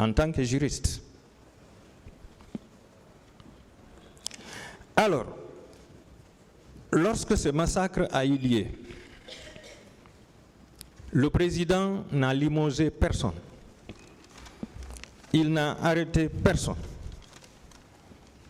en tant que juriste. Alors, lorsque ce massacre a eu lieu, le président n'a limogé personne. Il n'a arrêté personne.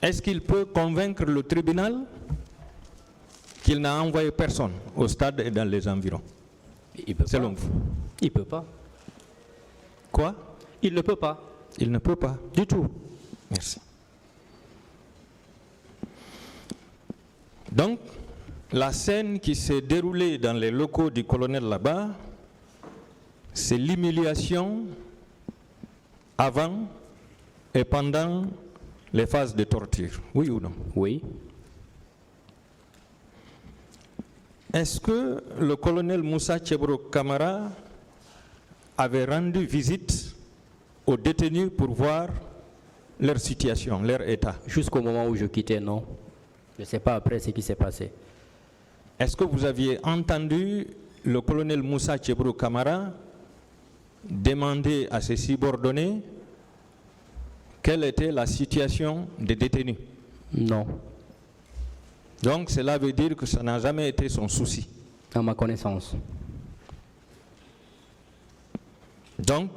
Est-ce qu'il peut convaincre le tribunal qu'il n'a envoyé personne au stade et dans les environs? Il peut selon pas. vous? Il ne peut pas. Quoi? Il ne peut pas. Il ne peut pas du tout. Merci. Donc, la scène qui s'est déroulée dans les locaux du colonel là-bas, c'est l'humiliation avant et pendant les phases de torture. Oui ou non? Oui. Est-ce que le colonel Moussa Tchebro Camara avait rendu visite aux détenus pour voir leur situation, leur état? Jusqu'au moment où je quittais, non. Je ne sais pas après ce qui s'est passé. Est-ce que vous aviez entendu le colonel Moussa Tchebro Camara demander à ses subordonnés quelle était la situation des détenus? Non. Donc cela veut dire que ça n'a jamais été son souci. À ma connaissance. Donc,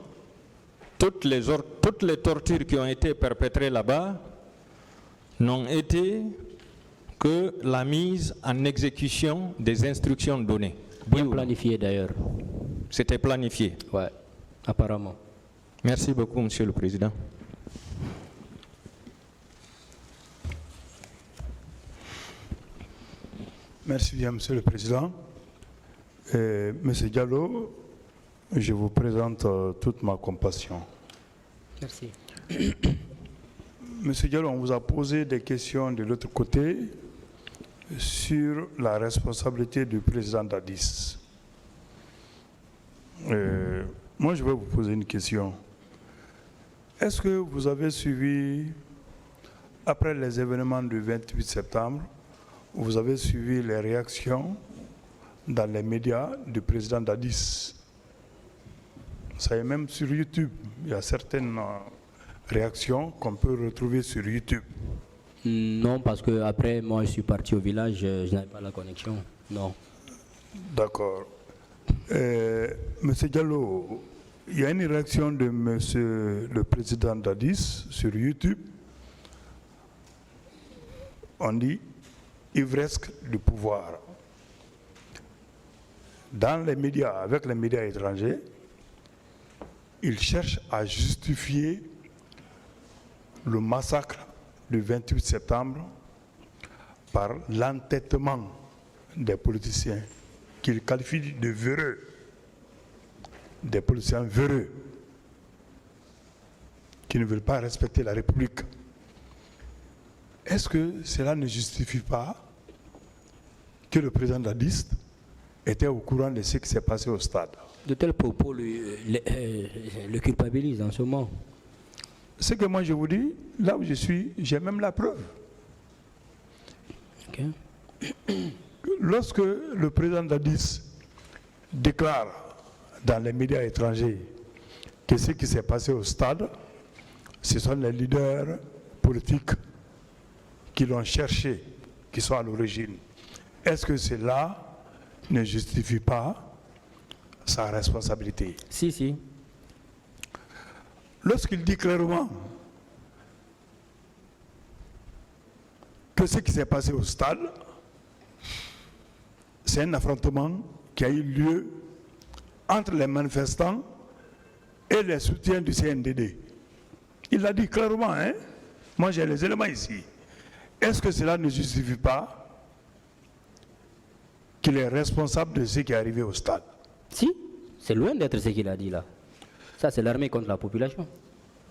toutes les tortures qui ont été perpétrées là-bas n'ont été que la mise en exécution des instructions données. Bien planifié d'ailleurs. C'était planifié. Ouais, apparemment. Merci beaucoup, Monsieur le Président. Merci bien, Monsieur le Président. Monsieur Diallo, je vous présente toute ma compassion. Merci. Monsieur Diallo, on vous a posé des questions de l'autre côté sur la responsabilité du président Dadis. Moi, je vais vous poser une question. Est-ce que vous avez suivi, après les événements du 28 septembre, vous avez suivi les réactions dans les médias du président Dadis? Ça est même sur YouTube. Il y a certaines réactions qu'on peut retrouver sur YouTube. Non, parce que après, moi, je suis parti au village, je n'avais pas la connexion. Non. D'accord. Monsieur Diallo, il y a une réaction de monsieur le président Dadis sur YouTube. On dit ivresque du pouvoir. Dans les médias, avec les médias étrangers, il cherche à justifier le massacre du 28 septembre par l'entêtement des politiciens qu'il qualifie de véreux, des politiciens véreux qui ne veulent pas respecter la République. Est-ce que cela ne justifie pas que le président Dadis était au courant de ce qui s'est passé au stade? De tels propos le culpabilisent en ce moment. Ce que moi je vous dis, là où je suis, j'ai même la preuve. Okay. Lorsque le président Dadis déclare dans les médias étrangers que ce qui s'est passé au stade, ce sont les leaders politiques qui l'ont cherché, qui sont à l'origine. Est-ce que cela ne justifie pas sa responsabilité? Si, si. Lorsqu'il dit clairement que ce qui s'est passé au stade, c'est un affrontement qui a eu lieu entre les manifestants et les soutiens du CNDD. Il l'a dit clairement, hein? Moi j'ai les éléments ici. Est-ce que cela ne justifie pas qu'il est responsable de ce qui est arrivé au stade? Si, c'est loin d'être ce qu'il a dit là. Ça, c'est l'armée contre la population.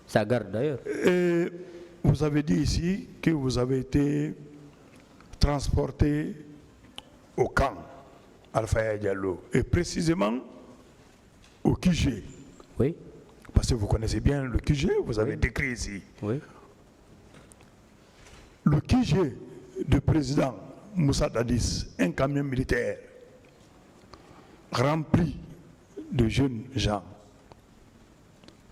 Ça garde d'ailleurs. Et vous avez dit ici que vous avez été transporté au camp Alpha Diallo, et précisément au QG. Oui. Parce que vous connaissez bien le QG, vous avez décrit ici. Oui. Le QG du président Moussa Dadis, un camion militaire rempli de jeunes gens,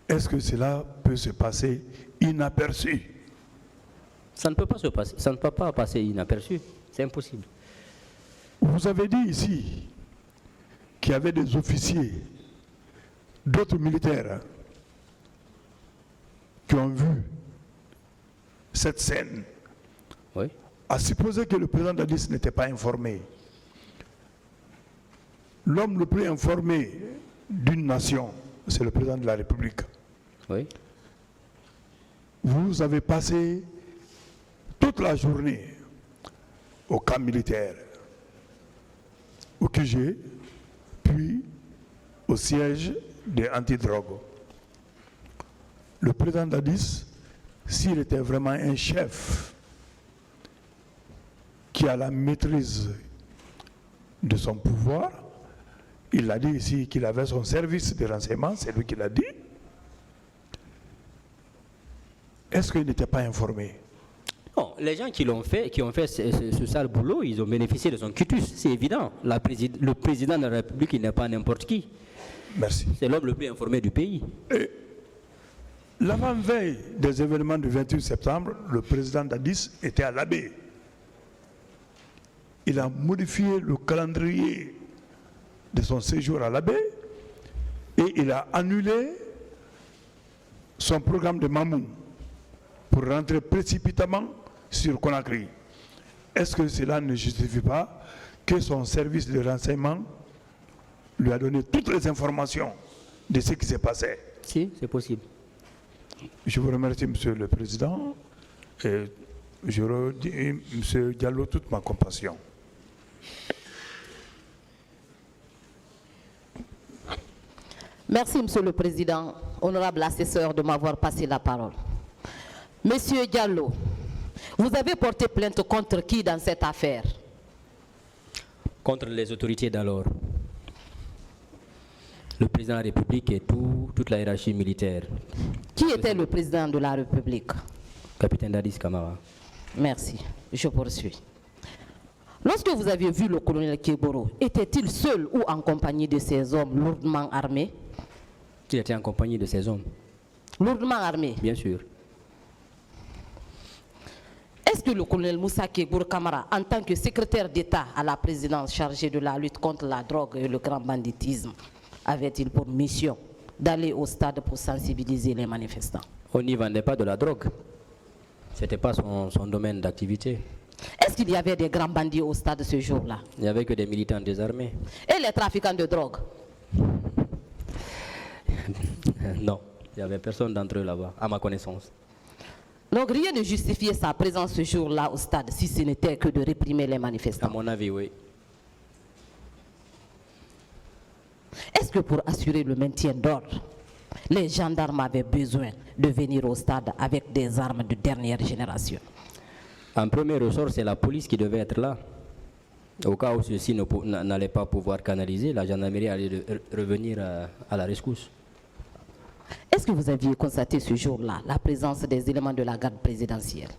est-ce que cela peut se passer inaperçu? Ça ne peut pas se passer, ça ne peut pas passer inaperçu, c'est impossible. Vous avez dit ici qu'il y avait des officiers, d'autres militaires qui ont vu cette scène. Oui. À supposer que le président Dadis n'était pas informé. L'homme le plus informé d'une nation, c'est le président de la République. Oui. Vous avez passé toute la journée au camp militaire, au QG, puis au siège des antidrogues. Le président Dadis, s'il était vraiment un chef qui a la maîtrise de son pouvoir, il a dit ici qu'il avait son service de renseignement, c'est lui qui l'a dit. Est-ce qu'il n'était pas informé? Non, les gens qui ont fait ce sale boulot, ils ont bénéficié de son quitus, c'est évident. Le président de la République, il n'est pas n'importe qui. Merci. C'est l'homme le plus informé du pays. Et l'avant-veille des événements du 28 septembre, le président Dadis était à l'Abbé. Il a modifié le calendrier de son séjour à l'Abbé et il a annulé son programme de Mamou pour rentrer précipitamment sur Conakry. Est-ce que cela ne justifie pas que son service de renseignement lui a donné toutes les informations de ce qui s'est passé? Si, c'est possible. Je vous remercie, Monsieur le Président, et je redis, Monsieur Diallo, toute ma compassion. Merci, Monsieur le Président, honorable assesseur, de m'avoir passé la parole. Monsieur Diallo, vous avez porté plainte contre qui dans cette affaire? Contre les autorités d'alors. Le président de la République et toute la hiérarchie militaire. Qui était le président de la République? Capitaine Dadis Camara. Merci, je poursuis. Lorsque vous aviez vu le colonel Kéboro, était-il seul ou en compagnie de ses hommes lourdement armés? Il était en compagnie de ses hommes. Lourdement armés? Bien sûr. Est-ce que le colonel Moussa Kéboro Camara, en tant que secrétaire d'État à la présidence chargée de la lutte contre la drogue et le grand banditisme, avait-il pour mission d'aller au stade pour sensibiliser les manifestants? On n'y vendait pas de la drogue. Ce n'était pas son domaine d'activité. Est-ce qu'il y avait des grands bandits au stade ce jour-là? Il n'y avait que des militants désarmés. Et les trafiquants de drogue? Non, il n'y avait personne d'entre eux là-bas, à ma connaissance. Donc rien ne justifiait sa présence ce jour-là au stade, si ce n'était que de réprimer les À manifestants. mon avis, oui. Est-ce que pour assurer le maintien d'ordre, les gendarmes avaient besoin de venir au stade avec des armes de dernière génération? En premier ressort, c'est la police qui devait être là. Au cas où ceux-ci n'allaient pas pouvoir canaliser, la gendarmerie allait revenir à la rescousse. Est-ce que vous aviez constaté ce jour-là la présence des éléments de la garde présidentielle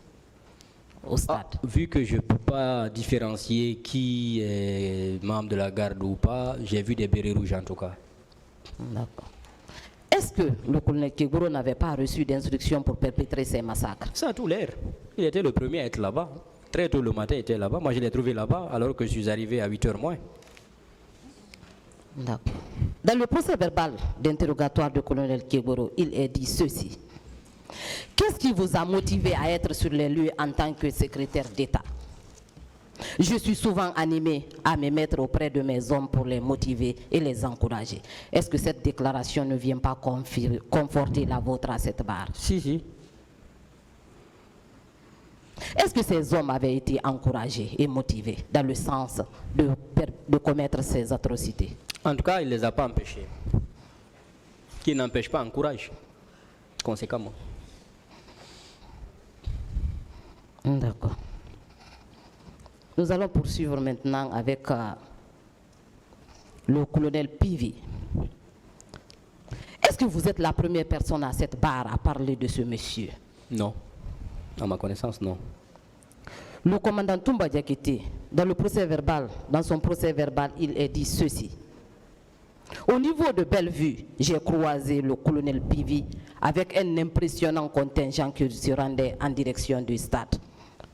au stade? Vu que je ne peux pas différencier qui est membre de la garde ou pas, j'ai vu des bérets rouges en tout cas. D'accord. Est-ce que le colonel Kéboro n'avait pas reçu d'instructions pour perpétrer ces massacres? Ça a tout l'air. Il était le premier à être là-bas. Très tôt le matin, il était là-bas. Moi, je l'ai trouvé là-bas alors que je suis arrivé à 8h moins. D'accord. Dans le procès verbal d'interrogatoire du colonel Kéboro, il est dit ceci. Qu'est-ce qui vous a motivé à être sur les lieux en tant que secrétaire d'État? Je suis souvent animé à me mettre auprès de mes hommes pour les motiver et les encourager. Est-ce que cette déclaration ne vient pas conforter la vôtre à cette barre? Si, si. Est-ce que ces hommes avaient été encouragés et motivés dans le sens de commettre ces atrocités? En tout cas, il ne les a pas empêchés. Qui n'empêche pas encourage, conséquemment. D'accord. Nous allons poursuivre maintenant avec le colonel Pivi. Est-ce que vous êtes la première personne à cette barre à parler de ce monsieur? Non. À ma connaissance, non. Le commandant Toumba Diakité, dans son procès verbal, il est dit ceci. Au niveau de Bellevue, j'ai croisé le colonel Pivi avec un impressionnant contingent qui se rendait en direction du stade.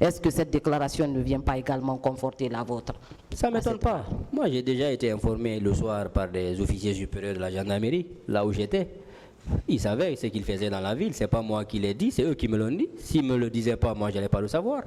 Est-ce que cette déclaration ne vient pas également conforter la vôtre? Ça ne m'étonne pas. Moi, j'ai déjà été informé le soir par des officiers supérieurs de la gendarmerie, là où j'étais. Ils savaient ce qu'ils faisaient dans la ville. Ce n'est pas moi qui l'ai dit, c'est eux qui me l'ont dit. S'ils ne me le disaient pas, moi, je n'allais pas le savoir.